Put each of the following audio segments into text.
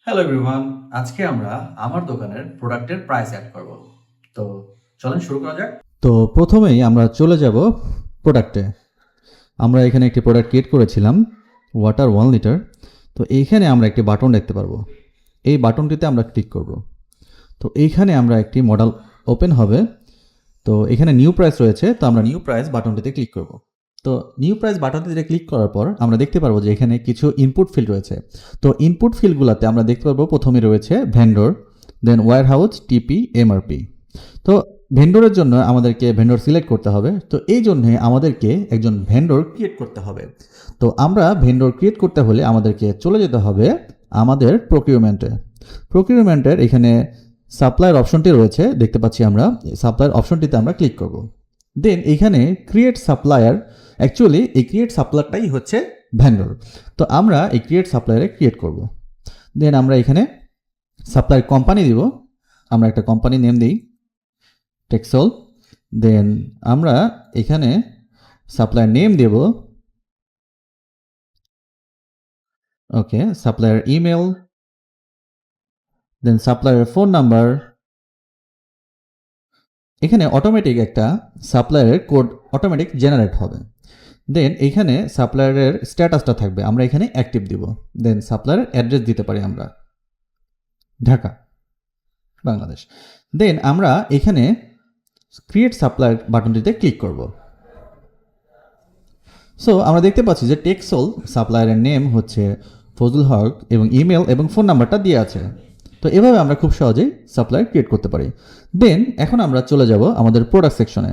Hello everyone, আজকে আমরা আমার দোকানের প্রোডাক্টের প্রাইস অ্যাড করব। তো চলেন শুরু করা যাক। তো প্রথমেই আমরা চলে যাব প্রোডাক্টে। আমরা এখানে একটি প্রোডাক্ট ক্রিয়েট করেছিলাম, ওয়াটার 1 লিটার। তো এইখানে আমরা একটি বাটন দেখতে পারবো, এই বাটনটিতে আমরা ক্লিক করব। তো এইখানে আমরা একটি মডেল ওপেন হবে। তো এখানে নিউ প্রাইস রয়েছে, তো আমরা নিউ প্রাইস বাটনটিতে ক্লিক করব। তো নিউ প্রাইস বাটনটিতে ক্লিক করার পর আমরা দেখতে পারবো যে এখানে কিছু ইনপুট ফিল্ড রয়েছে। তো ইনপুট ফিল্ডগুলোতে আমরা দেখতে পারবো প্রথমে রয়েছে ভেন্ডর, দেন ওয়্যার হাউস, টিপি, এমআরপি। তো ভেন্ডরের জন্য আমাদেরকে ভেন্ডর সিলেক্ট করতে হবে। তো এই জন্যে আমাদেরকে একজন ভেন্ডর ক্রিয়েট করতে হবে। তো আমরা ভেন্ডর ক্রিয়েট করতে হলে আমাদেরকে চলে যেতে হবে আমাদের প্রকিউরমেন্টের এখানে সাপ্লায়ার অপশনটি রয়েছে, দেখতে পাচ্ছি আমরা। সাপ্লায়ার অপশনটিতে আমরা ক্লিক করব। দেন এইখানে ক্রিয়েট সাপ্লায়ার, অ্যাকচুয়ালি এই ক্রিয়েট সাপ্লায়ারটাই হচ্ছে ভেন্ডর। তো আমরা এই ক্রিয়েট সাপ্লায়ারে ক্রিয়েট করব। দেন আমরা এখানে সাপ্লায়ার কোম্পানি দিব, আমরা একটা কোম্পানি নেম দিই টেক্সল। দেন আমরা এখানে সাপ্লায়ার নেম দেব, ওকে, সাপ্লায়ার ইমেল, দেন সাপ্লায়ার ফোন নাম্বার। এখানে অটোমেটিক একটা সাপ্লায়ারের কোড অটোমেটিক জেনারেট হবে। দেন এইখানে সাপ্লায়ারের স্ট্যাটাসটা থাকবে, আমরা এখানে অ্যাক্টিভ দিব। দেন সাপ্লায়ারের অ্যাড্রেস দিতে পারি আমরা ঢাকা, বাংলাদেশ। দেন আমরা এখানে ক্রিয়েট সাপ্লায়ার বাটনটিতে ক্লিক করব। সো আমরা দেখতে পাচ্ছি যে টেক্সল সাপ্লায়ারের নেম হচ্ছে ফজল হক এবং ইমেল এবং ফোন নাম্বারটা দিয়ে আছে। তো এভাবে আমরা খুব সহজেই সাপ্লায়ার ক্রিয়েট করতে পারি। দেন এখন আমরা চলে যাব আমাদের প্রোডাক্ট সেকশনে।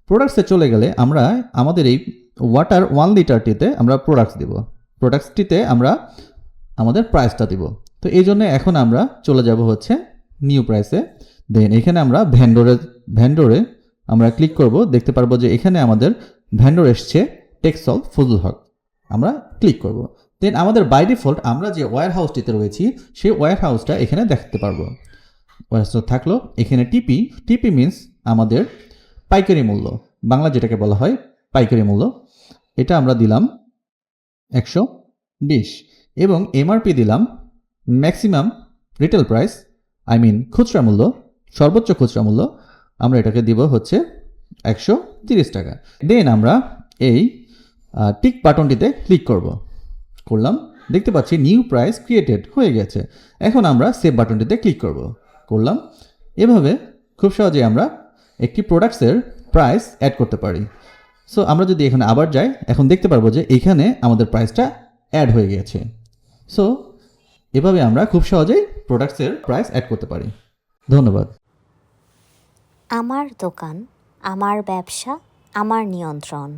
প্রোডাক্টসে চলে গেলে আমরা আমাদের এই ওয়াটার 1 লিটারটিতে আমরা প্রোডাক্টস দিব, প্রোডাক্টসটিতে আমরা আমাদের প্রাইসটা দিব। তো এই জন্য এখন আমরা চলে যাব হচ্ছে নিউ প্রাইসে। দেন এখানে আমরা ভেন্ডরে আমরা ক্লিক করব, দেখতে পারবো যে এখানে আমাদের ভেন্ডর এসছে টেক্সল ফজল হক, আমরা ক্লিক করব। দেন আমাদের বাই ডিফল্ট আমরা যে ওয়্যার হাউসটিতে রয়েছি সেই ওয়্যার হাউসটা এখানে দেখতে পারবো। ওয়্যার হাউসটা থাকলো এখানে টিপি, টিপি মিনস আমাদের পাইকারি মূল্য, বাংলা যেটাকে বলা হয় পাইকারি মূল্য। এটা আমরা দিলাম 120 এবং এমআরপি দিলাম ম্যাক্সিমাম রিটেল প্রাইস, খুচরা মূল্য, সর্বোচ্চ খুচরা মূল্য আমরা এটাকে দিব হচ্ছে 130 টাকা। দেন আমরা এই টিক বাটনটিতে ক্লিক করলাম, দেখতে পাচ্ছি নিউ প্রাইস ক্রিয়েটেড হয়ে গেছে। এখন আমরা সেভ বাটনটিতে ক্লিক করলাম। এভাবে খুব সহজেই আমরা একটি প্রোডাক্টসের প্রাইস অ্যাড করতে পারি। সো আমরা যদি এখানে আবার যাই, এখন দেখতে পারবো যে এখানে আমাদের প্রাইসটা অ্যাড হয়ে গেছে। সো এভাবে আমরা খুব সহজেই প্রোডাক্টসের প্রাইস অ্যাড করতে পারি। ধন্যবাদ। আমার দোকান, আমার ব্যবসা, আমার নিয়ন্ত্রণ।